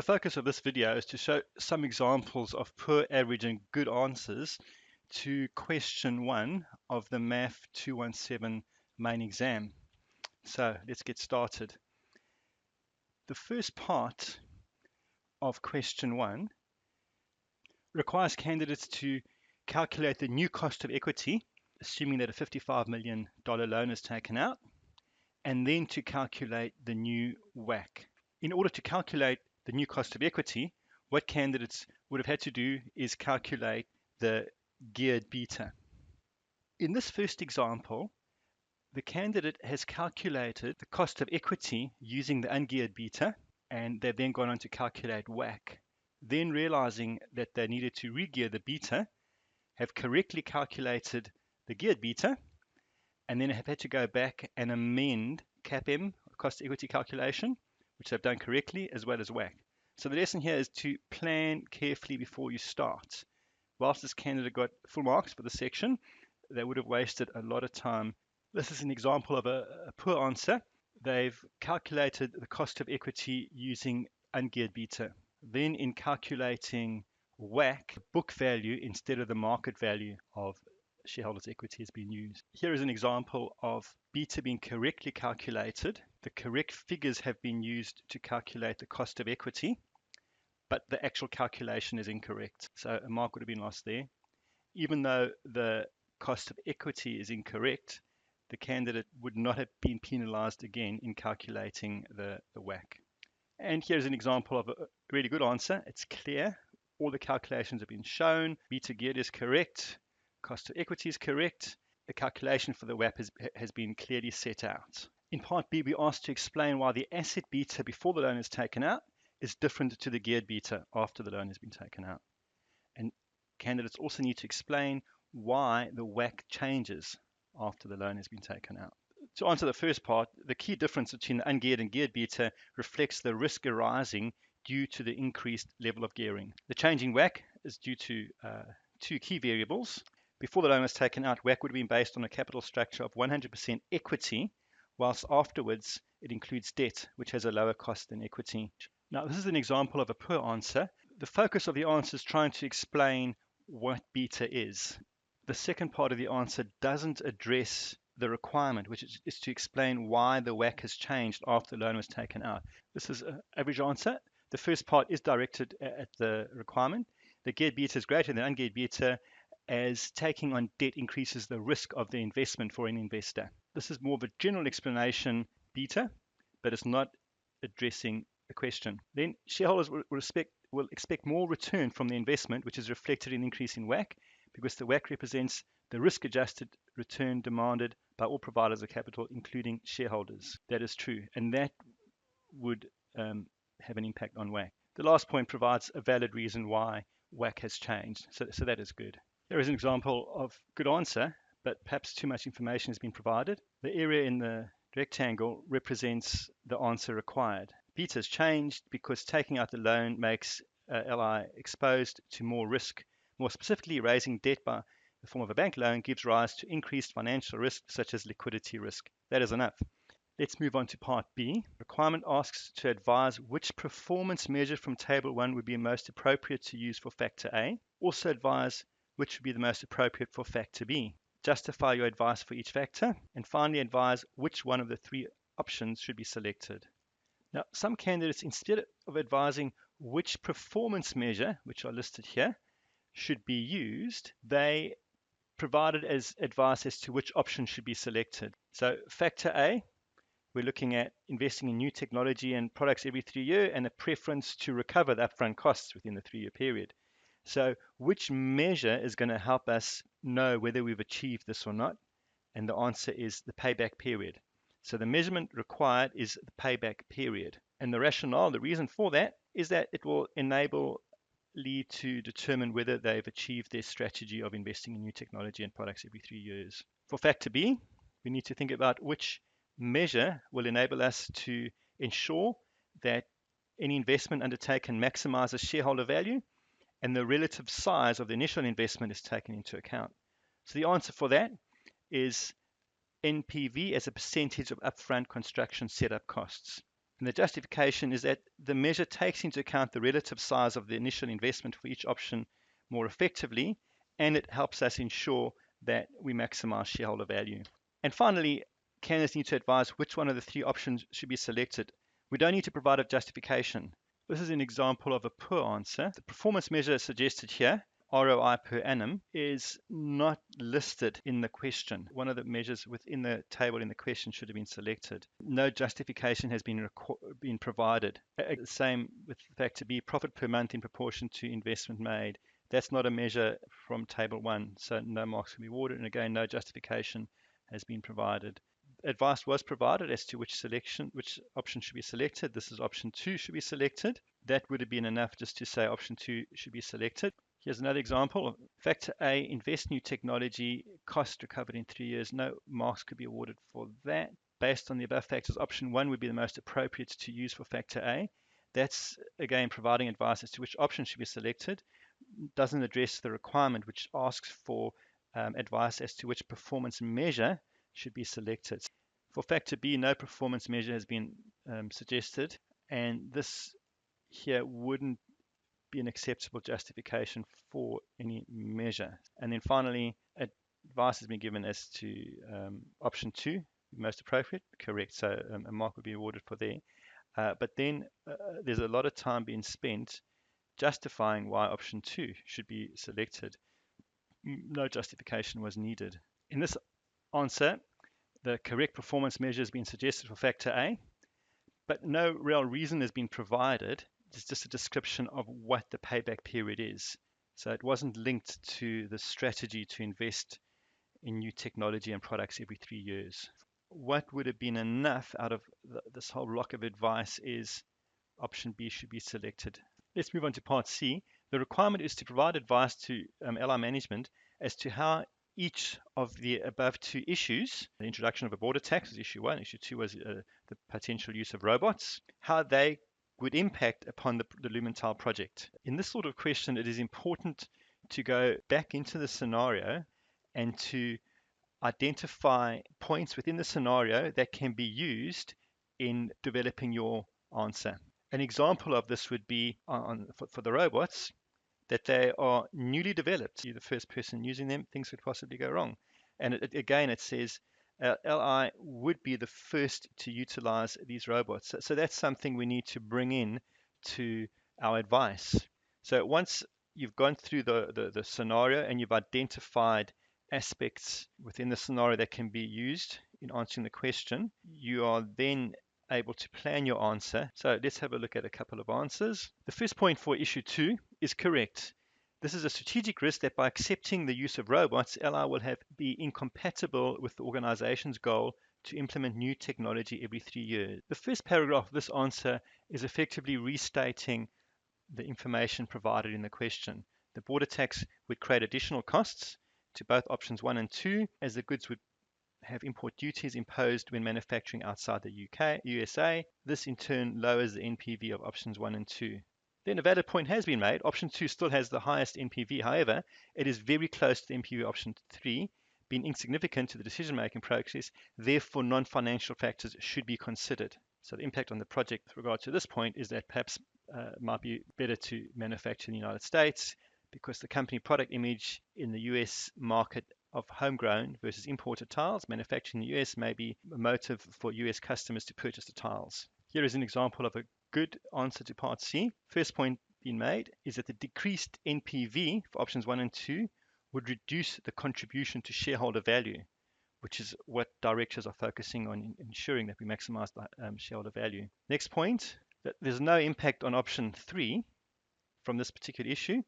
focus of this video is to show some examples of poor, average and good answers to question 1 of the MAAF117 main exam. So let's get started. The first part of question 1 requires candidates to calculate the new cost of equity, assuming that a $55 million loan is taken out, and then to calculate the new WACC. In order to calculate the new cost of equity, what candidates would have had to do is calculate the geared beta. In this first example, the candidate has calculated the cost of equity using the ungeared beta, and they've then gone on to calculate WACC. Then realizing that they needed to re-gear the beta, have correctly calculated the geared beta, and then have had to go back and amend CAPM, cost equity calculation, which they've done correctly, as well as WACC. So the lesson here is to plan carefully before you start. Whilst this candidate got full marks for the section, they would have wasted a lot of time. This is an example of a poor answer. They've calculated the cost of equity using ungeared beta. Then in calculating WACC, book value instead of the market value of shareholders' equity has been used. Here is an example of beta being correctly calculated. The correct figures have been used to calculate the cost of equity, but the actual calculation is incorrect. So a mark would have been lost there. Even though the cost of equity is incorrect, the candidate would not have been penalized again in calculating the WACC. And here's an example of a really good answer. It's clear. All the calculations have been shown. Beta geared is correct. Cost of equity is correct. The calculation for the WACC has been clearly set out. In part B, we asked to explain why the asset beta before the loan is taken out is different to the geared beta after the loan has been taken out. And candidates also need to explain why the WACC changes after the loan has been taken out. To answer the first part, the key difference between the ungeared and geared beta reflects the risk arising due to the increased level of gearing. The changing WACC is due to two key variables. Before the loan was taken out, WACC would have been based on a capital structure of 100% equity, whilst afterwards it includes debt, which has a lower cost than equity. Now, this is an example of a poor answer. The focus of the answer is trying to explain what beta is. The second part of the answer doesn't address the requirement, which is to explain why the WACC has changed after the loan was taken out. This is an average answer. The first part is directed at the requirement. The geared beta is greater than ungeared beta, as taking on debt increases the risk of the investment for an investor. This is more of a general explanation, beta, but it's not addressing the question. Then shareholders will expect more return from the investment, which is reflected in increase in WACC, because the WACC represents the risk-adjusted return demanded by all providers of capital, including shareholders. That is true, and that would have an impact on WACC. The last point provides a valid reason why WACC has changed, so that is good. There is an example of good answer, but perhaps too much information has been provided. The area in the rectangle represents the answer required. Beta has changed because taking out the loan makes LI exposed to more risk. More specifically, raising debt by the form of a bank loan gives rise to increased financial risk, such as liquidity risk. That is enough. Let's move on to part B. Requirement asks to advise which performance measure from table 1 would be most appropriate to use for factor A. Also advise which would be the most appropriate for factor B. Justify your advice for each factor. And finally, advise which one of the three options should be selected. Now, some candidates, instead of advising which performance measure, which are listed here, should be used, they provided as advice as to which option should be selected. So factor A, we're looking at investing in new technology and products every 3 years and a preference to recover the upfront costs within the 3-year period. So which measure is going to help us know whether we've achieved this or not? And the answer is the payback period. So the measurement required is the payback period. And the rationale, the reason for that, is that it will enable lead to determine whether they've achieved their strategy of investing in new technology and products every 3 years. For factor B, we need to think about which measure will enable us to ensure that any investment undertaken maximizes shareholder value and the relative size of the initial investment is taken into account. So the answer for that is NPV as a percentage of upfront construction setup costs. And the justification is that the measure takes into account the relative size of the initial investment for each option more effectively, and it helps us ensure that we maximize shareholder value. And finally, candidates need to advise which one of the three options should be selected. We don't need to provide a justification. This is an example of a poor answer. The performance measure suggested here, ROI per annum, is not listed in the question. One of the measures within the table in the question should have been selected. No justification has been provided. The same with factor B, profit per month in proportion to investment made. That's not a measure from table 1, so no marks can be awarded. And again, no justification has been provided. Advice was provided as to which option should be selected. This is option 2 should be selected. That would have been enough just to say option 2 should be selected. Here's another example. Factor A, invest new technology, cost recovered in 3 years. No marks could be awarded for that. Based on the above factors, option 1 would be the most appropriate to use for factor A. That's, again, providing advice as to which option should be selected. Doesn't address the requirement which asks for advice as to which performance measure should be selected. For factor B, no performance measure has been suggested, and this here wouldn't be an acceptable justification for any measure. And then finally, advice has been given as to option 2, most appropriate, correct. So a mark would be awarded for there. But then there's a lot of time being spent justifying why option 2 should be selected. No justification was needed. In this answer, the correct performance measure has been suggested for factor A, but no real reason has been provided. It's just a description of what the payback period is. So it wasn't linked to the strategy to invest in new technology and products every 3 years. What would have been enough out of this whole block of advice is option B should be selected. Let's move on to part C. The requirement is to provide advice to LI management as to how each of the above two issues, the introduction of a border tax was issue 1, issue 2 was the potential use of robots, how they would impact upon the Lumenthal project. In this sort of question, it is important to go back into the scenario and to identify points within the scenario that can be used in developing your answer. An example of this would be for the robots, that they are newly developed. You're the first person using them, things could possibly go wrong. And again, it says LI would be the first to utilize these robots. So that's something we need to bring in to our advice. So once you've gone through the scenario and you've identified aspects within the scenario that can be used in answering the question, you are then able to plan your answer. So let's have a look at a couple of answers. The first point for issue 2 is correct. This is a strategic risk that by accepting the use of robots, LI will be incompatible with the organization's goal to implement new technology every 3 years. The first paragraph of this answer is effectively restating the information provided in the question. The border tax would create additional costs to both options 1 and 2, as the goods would have import duties imposed when manufacturing outside the USA. This in turn lowers the NPV of options 1 and 2. Then a valid point has been made. Option 2 still has the highest NPV. However, it is very close to the NPV of option 3, being insignificant to the decision-making process. Therefore, non-financial factors should be considered. So the impact on the project with regard to this point is that perhaps might be better to manufacture in the United States, because the company product image in the US market of homegrown versus imported tiles manufactured in the US may be a motive for US customers to purchase the tiles. Here is an example of a good answer to part C. First point being made is that the decreased NPV for options 1 and 2 would reduce the contribution to shareholder value, which is what directors are focusing on, ensuring that we maximize the shareholder value. Next point, that there's no impact on option 3 from this particular issue,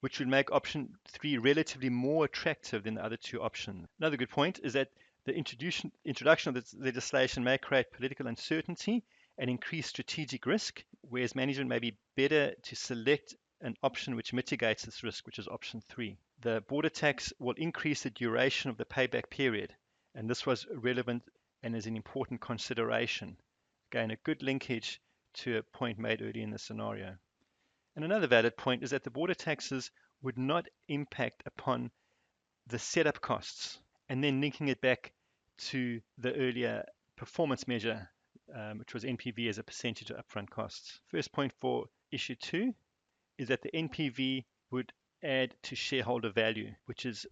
which would make option 3 relatively more attractive than the other two options. Another good point is that the introduction of this legislation may create political uncertainty and increase strategic risk, whereas management may be better to select an option which mitigates this risk, which is option 3. The border tax will increase the duration of the payback period, and this was relevant and is an important consideration. Again, a good linkage to a point made earlier in the scenario. And another valid point is that the border taxes would not impact upon the setup costs, and then linking it back to the earlier performance measure which was NPV as a percentage of upfront costs. First point for issue 2 is that the NPV would add to shareholder value, which is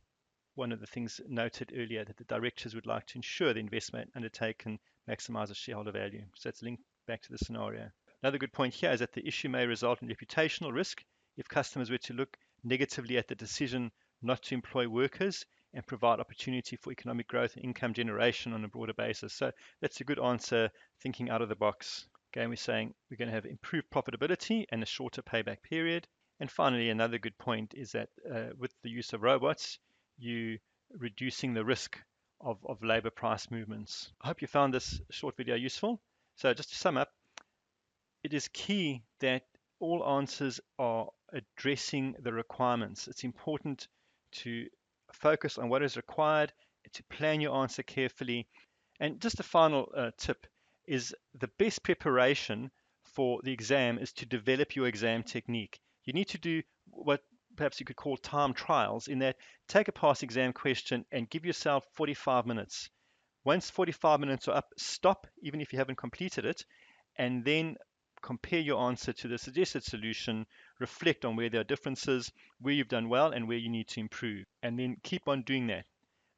one of the things noted earlier, that the directors would like to ensure the investment undertaken maximizes shareholder value. So that's linked back to the scenario. Another good point here is that the issue may result in reputational risk if customers were to look negatively at the decision not to employ workers and provide opportunity for economic growth and income generation on a broader basis. So that's a good answer, thinking out of the box. Again, we're saying we're going to have improved profitability and a shorter payback period. And finally, another good point is that with the use of robots, you reducing the risk of labor price movements. I hope you found this short video useful. So just to sum up, it is key that all answers are addressing the requirements. It's important to focus on what is required, to plan your answer carefully. And just a final tip is the best preparation for the exam is to develop your exam technique. You need to do what perhaps you could call time trials, in that take a past exam question and give yourself 45 minutes. Once 45 minutes are up, stop, even if you haven't completed it, and then compare your answer to the suggested solution, reflect on where there are differences, where you've done well and where you need to improve, and then keep on doing that.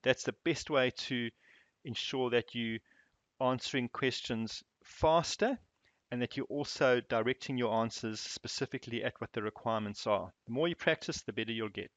That's the best way to ensure that you answering questions faster and that you're also directing your answers specifically at what the requirements are. The more you practice, the better you'll get.